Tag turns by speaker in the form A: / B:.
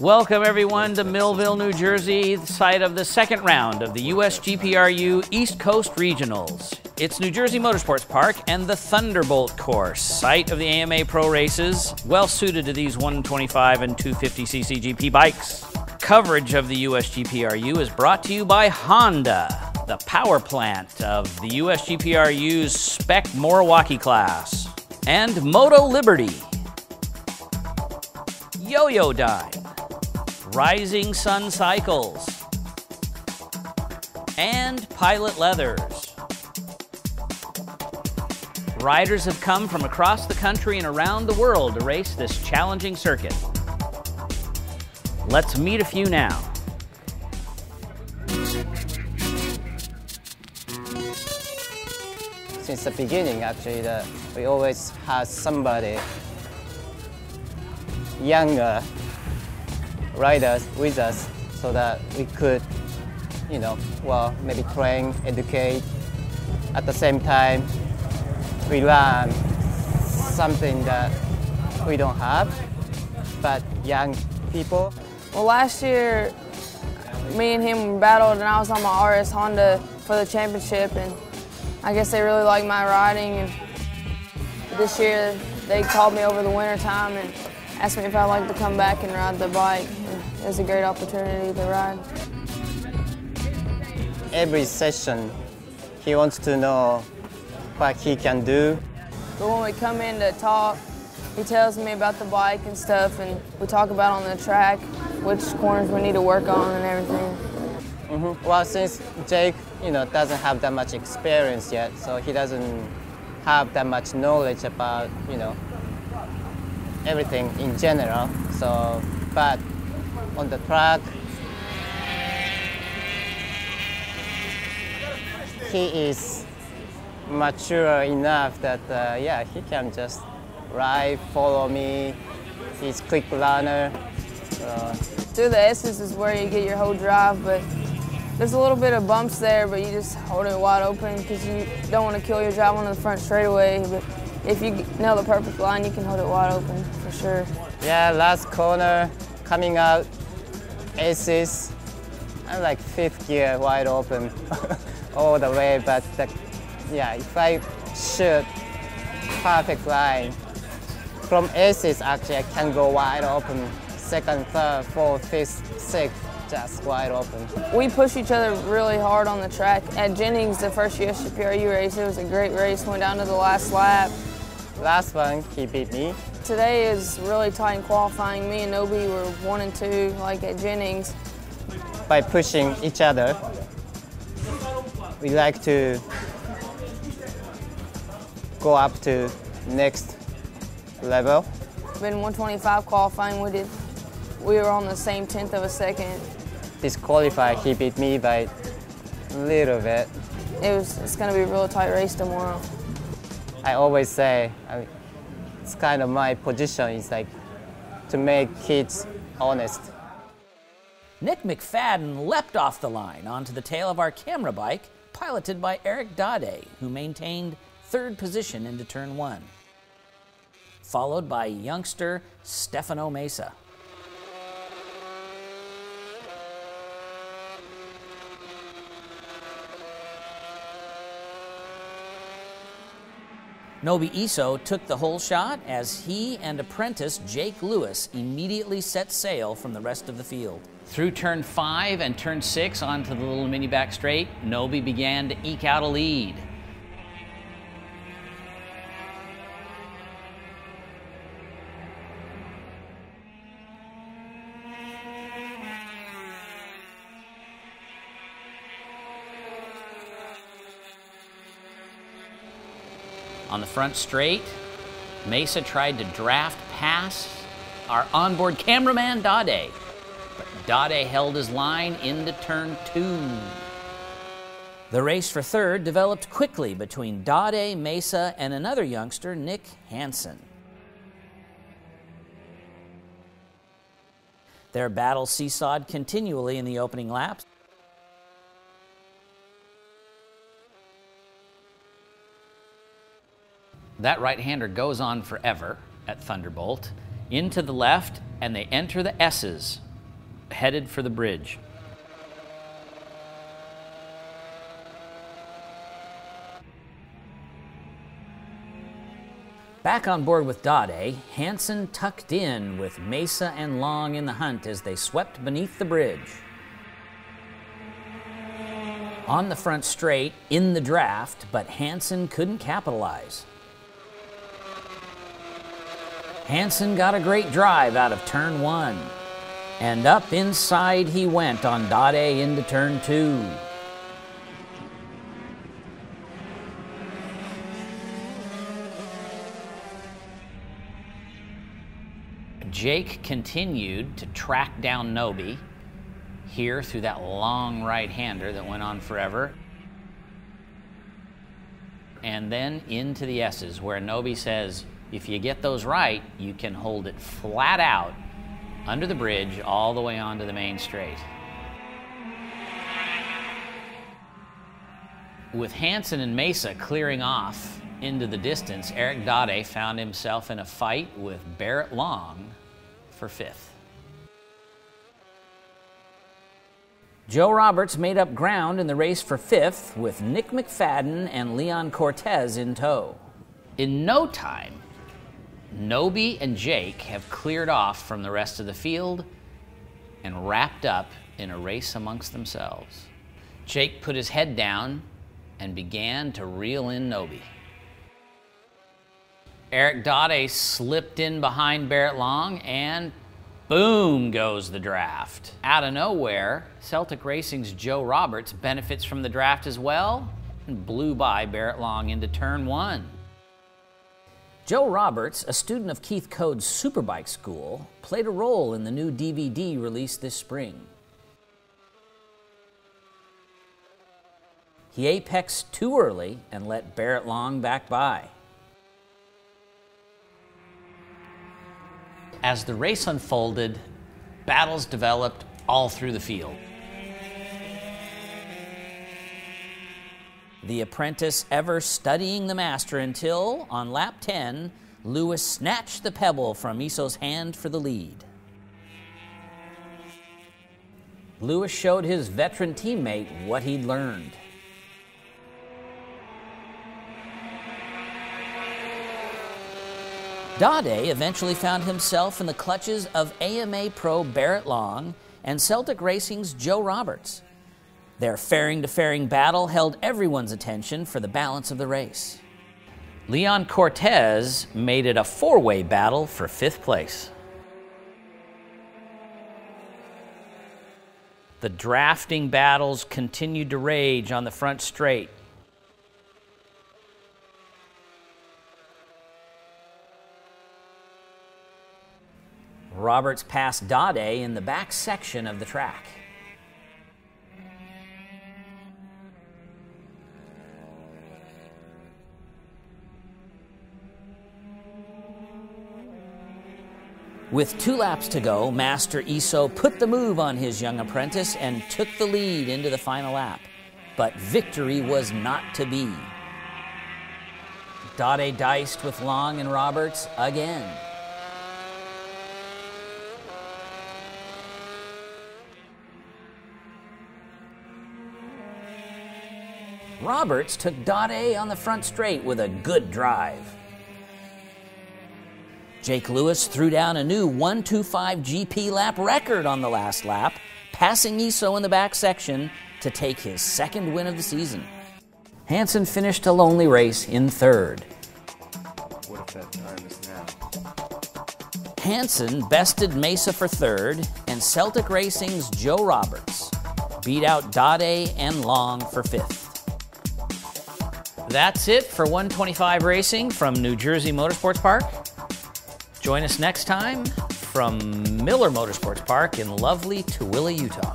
A: Welcome everyone to Millville, New Jersey, the site of the second round of the USGPRU East Coast Regionals. It's New Jersey Motorsport Park and the Thunderbolt course, site of the AMA Pro races, well suited to these 125 and 250cc GP bikes. Coverage of the USGPRU is brought to you by Honda, the power plant of the USGPRU's Spec Moriwaki class, and Moto Liberty, Yo-Yo Dime, Rising Sun Cycles, and Pilot Leathers. Riders have come from across the country and around the world to race this challenging circuit. Let's meet a few now.
B: Since the beginning, actually, we always had somebody younger riders with us so that we could, maybe train, educate. At the same time, we learn something that we don't have, but young people.
C: Well, last year, me and him battled, and I was on my RS Honda for the championship, and I guess they really liked my riding. And this year, they called me over the winter time and asked me if I'd like to come back and ride the bike. And it was a great opportunity to ride.
B: Every session, he wants to know what he can do.
C: But when we come in to talk, he tells me about the bike and stuff, and we talk about on the track which corners we need to work on and everything.
B: Well, since Jake, doesn't have that much experience yet, so he doesn't have that much knowledge about, everything in general. So, but on the track, he is mature enough that, he can just ride, follow me. He's a quick learner.
C: Through the S's is where you get your whole drive, but there's a little bit of bumps there, but you just hold it wide open because you don't want to kill your drive on the front straightaway. But if you nail the perfect line, you can hold it wide open for sure. Yeah,
B: last corner, coming out, S's. I'm like fifth gear wide open all the way, but if I shoot perfect line, from S's actually I can go wide open, second, third, fourth, fifth, sixth, just wide open.
C: We push each other really hard on the track. At Jennings, the first USGPRU race, it was a great race, went down to the last lap.
B: Last one, he beat me.
C: Today is really tight in qualifying. Me and Nobi were 1 and 2, like at Jennings.
B: By pushing each other, we like to go up to next level.
C: In 125 qualifying, we were on the same 10th of a second.
B: Disqualified, he beat me by a little bit.
C: It's going to be a real tight race tomorrow.
B: I always say, it's kind of my position, is like to make kids honest.
A: Nick McFadden leapt off the line onto the tail of our camera bike, piloted by Eric Dade, who maintained third position into turn 1, followed by youngster Stefano Mesa. Nobi Iso took the whole shot as he and apprentice Jake Lewis immediately set sail from the rest of the field. Through turn 5 and turn 6 onto the little mini back straight, Nobi began to eke out a lead. On the front straight, Mesa tried to draft past our onboard cameraman, Dade, but Dade held his line into turn 2. The race for third developed quickly between Dade, Mesa, and another youngster, Nick Hansen. Their battle seesawed continually in the opening laps. That right-hander goes on forever at Thunderbolt, into the left, and they enter the S's headed for the bridge. Back on board with Dade, Hansen tucked in with Mesa and Long in the hunt as they swept beneath the bridge. On the front straight, in the draft, but Hansen couldn't capitalize. Hansen got a great drive out of turn 1, and up inside he went on Dade into turn 2. Jake continued to track down Nobi here through that long right-hander that went on forever. And then into the S's, where Nobi says, if you get those right, you can hold it flat out under the bridge all the way onto the main straight. With Hansen and Mesa clearing off into the distance, Eric Dade found himself in a fight with Barrett Long for 5th. Joe Roberts made up ground in the race for 5th with Nick McFadden and Leon Cortez in tow. In no time, Nobi and Jake have cleared off from the rest of the field and wrapped up in a race amongst themselves. Jake put his head down and began to reel in Nobi. Eric Dade slipped in behind Barrett Long, and boom goes the draft. Out of nowhere, Celtic Racing's Joe Roberts benefits from the draft as well and blew by Barrett Long into turn 1. Joe Roberts, a student of Keith Code's Superbike School, played a role in the new DVD released this spring. He apexed too early and let Barrett Long back by. As the race unfolded, battles developed all through the field. The apprentice ever studying the master until, on lap 10, Lewis snatched the pebble from Iso's hand for the lead. Lewis showed his veteran teammate what he'd learned. Dade eventually found himself in the clutches of AMA Pro Barrett Long and Celtic Racing's Joe Roberts. Their fairing-to-fairing battle held everyone's attention for the balance of the race. Leon Cortez made it a 4-way battle for 5th place. The drafting battles continued to rage on the front straight. Roberts passed Dade in the back section of the track. With 2 laps to go, Master Iso put the move on his young apprentice and took the lead into the final lap. But victory was not to be. Dade diced with Long and Roberts again. Roberts took Dade on the front straight with a good drive. Jake Lewis threw down a new 1:25 GP lap record on the last lap, passing Iso in the back section to take his 2nd win of the season. Hansen finished a lonely race in 3rd.
D: What if that time is now?
A: Hansen bested Mesa for 3rd, and Celtic Racing's Joe Roberts beat out Dade and Long for 5th. That's it for 125 Racing from New Jersey Motorsports Park. Join us next time from Miller Motorsports Park in lovely Tooele, Utah.